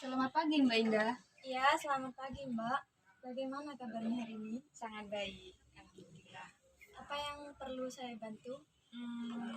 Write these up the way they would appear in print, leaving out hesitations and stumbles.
Selamat pagi Mbak Indah. Ya, selamat pagi Mbak. Bagaimana kabarnya hari ini? Sangat baik, alhamdulillah. Apa yang perlu saya bantu?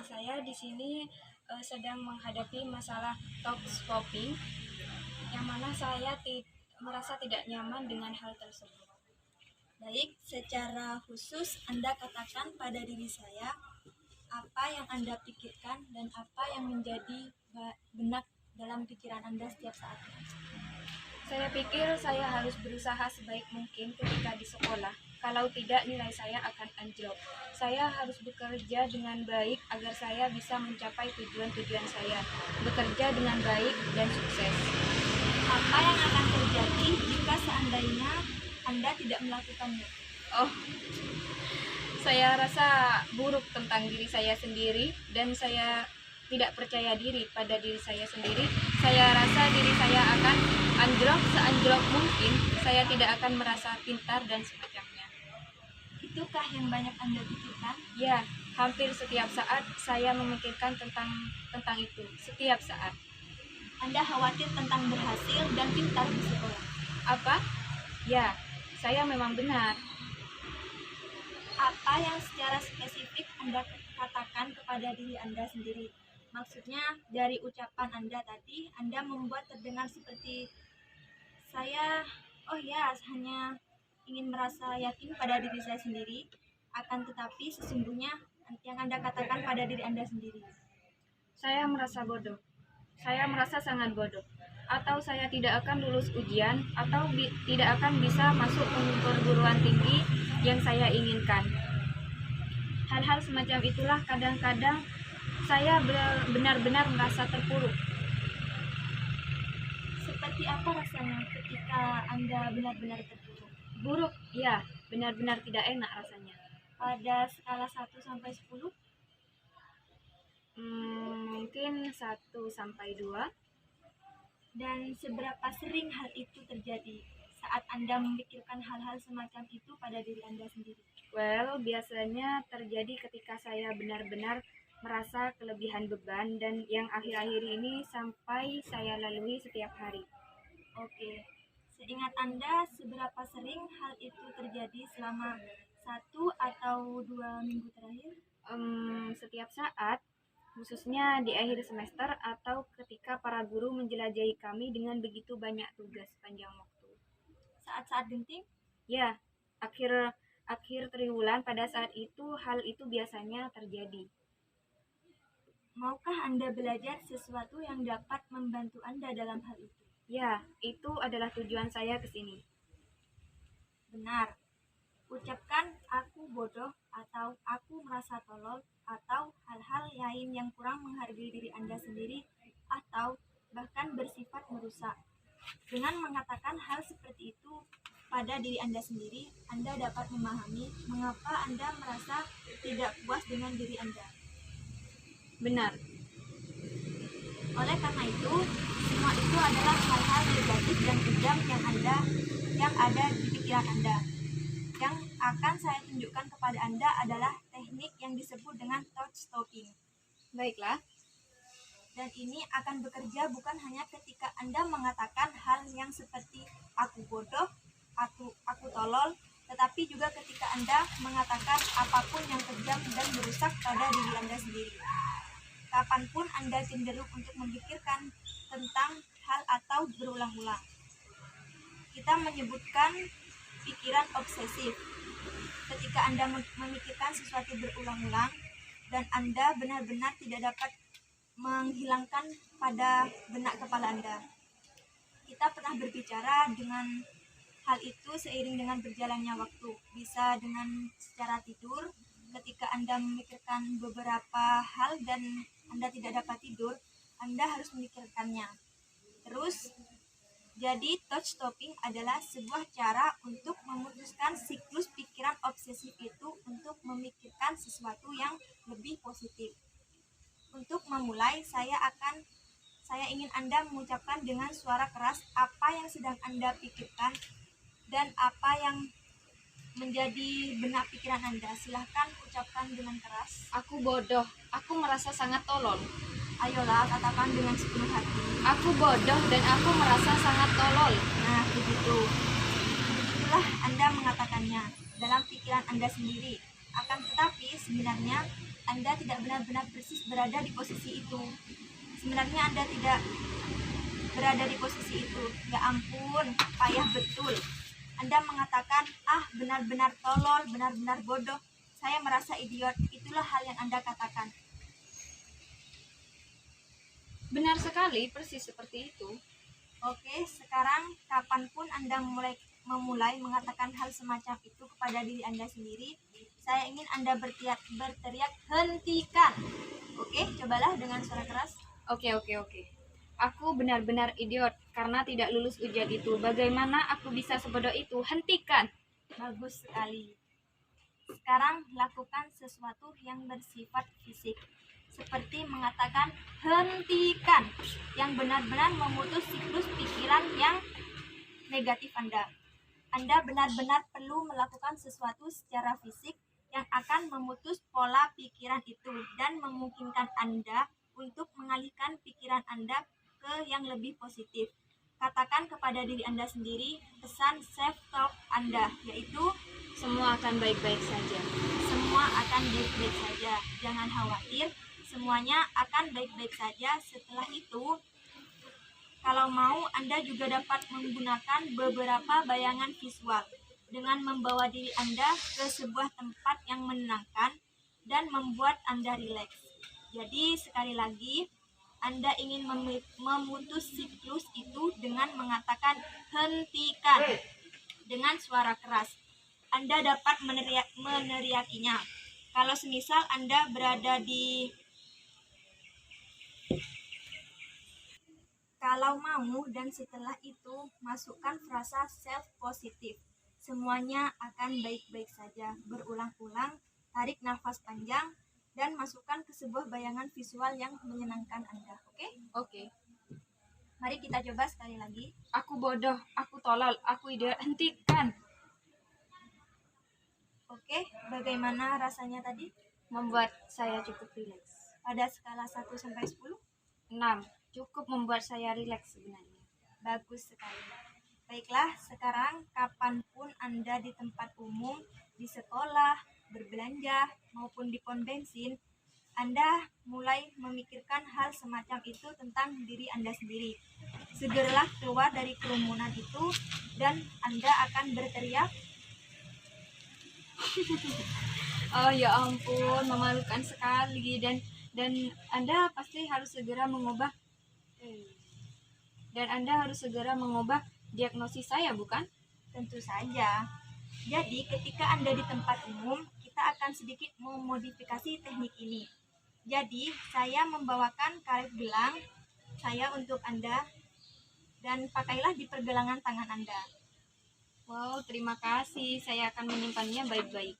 Saya di sini sedang menghadapi masalah talk stopping, yang mana saya merasa tidak nyaman dengan hal tersebut. Baik, secara khusus Anda katakan pada diri saya apa yang Anda pikirkan dan apa yang menjadi benak dalam pikiran Anda setiap saat. Saya pikir saya harus berusaha sebaik mungkin ketika di sekolah. Kalau tidak, nilai saya akan anjlok. Saya harus bekerja dengan baik agar saya bisa mencapai tujuan-tujuan saya. Bekerja dengan baik dan sukses. Apa yang akan terjadi jika seandainya Anda tidak melakukannya? Oh, saya rasa buruk tentang diri saya sendiri dan saya tidak percaya diri pada diri saya sendiri. Saya rasa diri saya akan anjlok seanjlok mungkin. Saya tidak akan merasa pintar dan semacamnya. Itukah yang banyak Anda pikirkan? Ya, hampir setiap saat saya memikirkan tentang itu. Setiap saat. Anda khawatir tentang berhasil dan pintar di sekolah. Apa? Ya, saya memang benar. Apa yang secara spesifik Anda katakan kepada diri Anda sendiri? Maksudnya dari ucapan Anda tadi, Anda membuat terdengar seperti saya, hanya ingin merasa yakin pada diri saya sendiri, akan tetapi sesungguhnya yang Anda katakan pada diri Anda sendiri. Saya merasa bodoh. Saya merasa sangat bodoh. Atau saya tidak akan lulus ujian, atau tidak akan bisa masuk ke perguruan tinggi yang saya inginkan. Hal-hal semacam itulah kadang-kadang saya benar-benar merasa terpuruk. Seperti apa rasanya ketika Anda benar-benar terpuruk? Buruk, ya, benar-benar tidak enak rasanya. Pada skala 1 sampai 10? Mungkin 1 sampai 2. Dan seberapa sering hal itu terjadi saat Anda memikirkan hal-hal semacam itu pada diri Anda sendiri? Well, biasanya terjadi ketika saya benar-benar merasa kelebihan beban dan yang akhir-akhir ini sampai saya lalui setiap hari. Oke, seingat Anda seberapa sering hal itu terjadi selama 1 atau 2 minggu terakhir? Setiap saat, khususnya di akhir semester atau ketika para guru menjelajahi kami dengan begitu banyak tugas sepanjang waktu. Saat-saat genting? Ya, akhir triwulan pada saat itu hal itu biasanya terjadi. Maukah Anda belajar sesuatu yang dapat membantu Anda dalam hal itu? Ya, itu adalah tujuan saya ke sini. Benar. Ucapkan aku bodoh atau aku merasa tolol atau hal-hal lain yang kurang menghargai diri Anda sendiri atau bahkan bersifat merusak. Dengan mengatakan hal seperti itu pada diri Anda sendiri, Anda dapat memahami mengapa Anda merasa tidak puas dengan diri Anda. Benar. Oleh karena itu, semua itu adalah hal-hal negatif dan kejam yang ada di pikiran Anda. Yang akan saya tunjukkan kepada Anda adalah teknik yang disebut dengan thought stopping. Baiklah. Dan ini akan bekerja bukan hanya ketika Anda mengatakan hal yang seperti aku bodoh, aku tolol, tetapi juga ketika Anda mengatakan apapun yang kejam dan merusak pada diri Anda sendiri. Kapanpun Anda cenderung untuk memikirkan tentang hal atau berulang-ulang. Kita menyebutkan pikiran obsesif. Ketika Anda memikirkan sesuatu berulang-ulang dan Anda benar-benar tidak dapat menghilangkan pada benak kepala Anda. kita pernah berbicara dengan hal itu seiring dengan berjalannya waktu. Bisa dengan secara tidur, ketika Anda memikirkan beberapa hal dan Anda tidak dapat tidur, Anda harus memikirkannya. Terus, jadi thought stopping adalah sebuah cara untuk memutuskan siklus pikiran obsesif itu untuk memikirkan sesuatu yang lebih positif. Untuk memulai, saya ingin Anda mengucapkan dengan suara keras apa yang sedang Anda pikirkan dan apa yang menjadi benak pikiran Anda. Silahkan ucapkan dengan keras. Aku bodoh, aku merasa sangat tolol. Ayolah, katakan dengan sepenuh hati. Aku bodoh dan aku merasa sangat tolol. Nah, begitu. Itulah Anda mengatakannya dalam pikiran Anda sendiri. Akan tetapi sebenarnya Anda tidak benar-benar persis berada di posisi itu. Sebenarnya Anda tidak berada di posisi itu. Ya ampun, payah betul. Anda mengatakan, benar-benar tolol, benar-benar bodoh. Saya merasa idiot. Itulah hal yang Anda katakan. Benar sekali, persis seperti itu. Oke, sekarang kapanpun Anda memulai mengatakan hal semacam itu kepada diri Anda sendiri, saya ingin Anda berteriak, hentikan. Oke, cobalah dengan suara keras. Oke. Aku benar-benar idiot karena tidak lulus ujian itu. Bagaimana aku bisa sebodoh itu? Hentikan. Bagus sekali. Sekarang lakukan sesuatu yang bersifat fisik, seperti mengatakan hentikan, yang benar-benar memutus siklus pikiran yang negatif Anda. Anda benar-benar perlu melakukan sesuatu secara fisik yang akan memutus pola pikiran itu dan memungkinkan Anda untuk mengalihkan pikiran Anda ke yang lebih positif. Katakan kepada diri Anda sendiri pesan self-talk Anda, yaitu Semua akan baik-baik saja. semua akan baik-baik saja. Jangan khawatir, semuanya akan baik-baik saja. Setelah itu, kalau mau, Anda juga dapat menggunakan beberapa bayangan visual dengan membawa diri Anda ke sebuah tempat yang menenangkan dan membuat Anda rileks. Jadi, sekali lagi, Anda ingin memutus siklus itu dengan mengatakan hentikan dengan suara keras. Anda dapat meneriakinya. Kalau semisal Anda berada di Kalau mau dan setelah itu masukkan frasa self-positif. Semuanya akan baik-baik saja. Berulang-ulang, tarik nafas panjang, dan masukkan ke sebuah bayangan visual yang menyenangkan Anda. Oke? Oke. Mari kita coba sekali lagi. Aku bodoh, aku tolol, aku idiot. Hentikan. Oke, bagaimana rasanya tadi? Membuat saya cukup rileks. Pada skala 1 sampai 10? 6. Cukup membuat saya rileks sebenarnya. Bagus sekali. Baiklah, sekarang kapanpun Anda di tempat umum, di sekolah, berbelanja, maupun di pom bensin, Anda mulai memikirkan hal semacam itu tentang diri Anda sendiri. Segeralah keluar dari kerumunan itu dan Anda akan berteriak, Oh ya ampun, memalukan sekali dan Anda pasti harus segera mengubah diagnosis saya, bukan? tentu saja. Jadi, ketika Anda di tempat umum, kita akan sedikit memodifikasi teknik ini. Jadi, saya membawakan karet gelang saya untuk Anda dan pakailah di pergelangan tangan Anda. Wow, terima kasih. Saya akan menyimpannya baik-baik.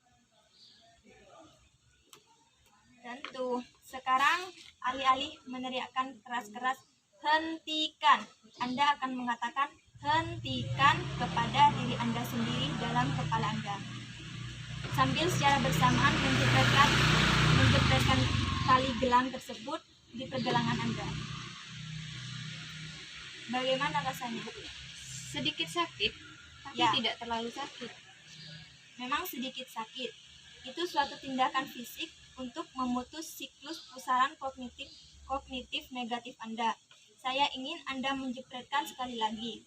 Tentu. Sekarang, alih-alih meneriakkan keras-keras, hentikan. Anda akan mengatakan hentikan kepada diri Anda sendiri dalam kepala Anda. Sambil secara bersamaan menjepretkan tali gelang tersebut di pergelangan Anda. Bagaimana rasanya? Sedikit sakit, tapi Ya. tidak terlalu sakit. Memang sedikit sakit. Itu suatu tindakan fisik untuk memutus siklus pusaran kognitif negatif Anda. Saya ingin Anda menjepretkan sekali lagi.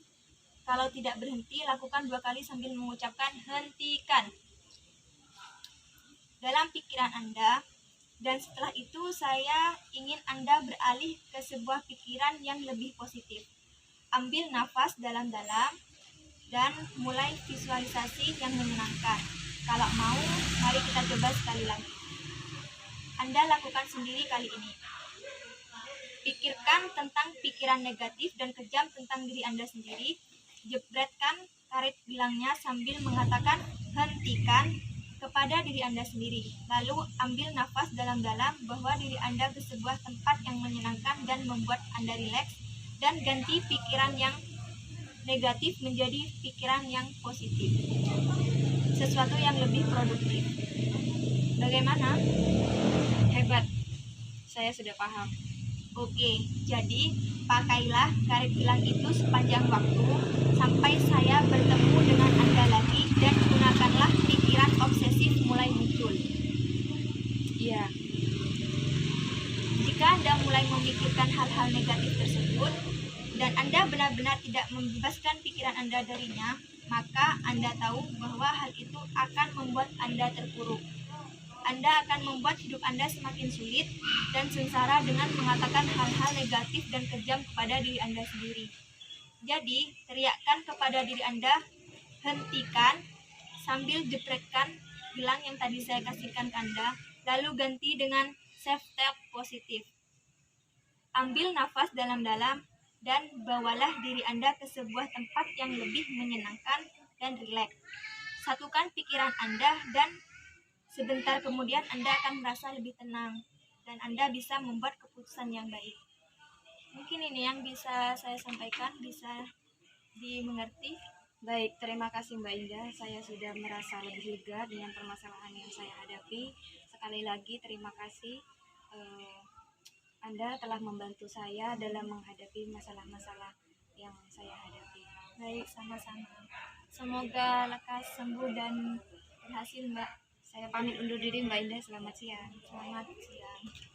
Kalau tidak berhenti, lakukan 2 kali sambil mengucapkan hentikan dalam pikiran Anda. Dan setelah itu saya ingin Anda beralih ke sebuah pikiran yang lebih positif. ambil nafas dalam-dalam dan mulai visualisasi yang menyenangkan. Kalau mau, mari kita coba sekali lagi. Anda lakukan sendiri kali ini. Pikirkan tentang pikiran negatif dan kejam tentang diri Anda sendiri. Jepretkan karet bilangnya sambil mengatakan hentikan kepada diri Anda sendiri. Lalu ambil nafas dalam-dalam bahwa diri Anda ke sebuah tempat yang menyenangkan dan membuat Anda rileks, dan ganti pikiran yang negatif menjadi pikiran yang positif, sesuatu yang lebih produktif. Bagaimana? Hebat, saya sudah paham. Oke, jadi pakailah karet bilang itu sepanjang waktu sampai saya bertemu dengan Anda lagi, dan gunakanlah pikiran obsesif mulai muncul. Iya, Jika Anda mulai memikirkan hal-hal negatif tersebut dan Anda benar-benar tidak membebaskan pikiran Anda darinya, maka Anda tahu bahwa hal itu akan membuat Anda terpuruk. Anda akan membuat hidup Anda semakin sulit dan sengsara dengan mengatakan hal-hal negatif dan kejam kepada diri Anda sendiri. Jadi, teriakkan kepada diri Anda, hentikan, sambil jepretkan gelang yang tadi saya kasihkan ke Anda, lalu ganti dengan self-talk positif. Ambil nafas dalam-dalam dan bawalah diri Anda ke sebuah tempat yang lebih menyenangkan dan rileks. Satukan pikiran Anda dan sebentar kemudian Anda akan merasa lebih tenang dan Anda bisa membuat keputusan yang baik. Mungkin ini yang bisa saya sampaikan, bisa dimengerti. baik. Terima kasih Mbak Indah. Saya sudah merasa lebih lega dengan permasalahan yang saya hadapi. Sekali lagi terima kasih. Anda telah membantu saya dalam menghadapi masalah-masalah yang saya hadapi. Baik, sama-sama. Semoga lekas sembuh dan berhasil, Mbak. Saya pamit undur diri Mbak Indah. Selamat siang. Selamat siang.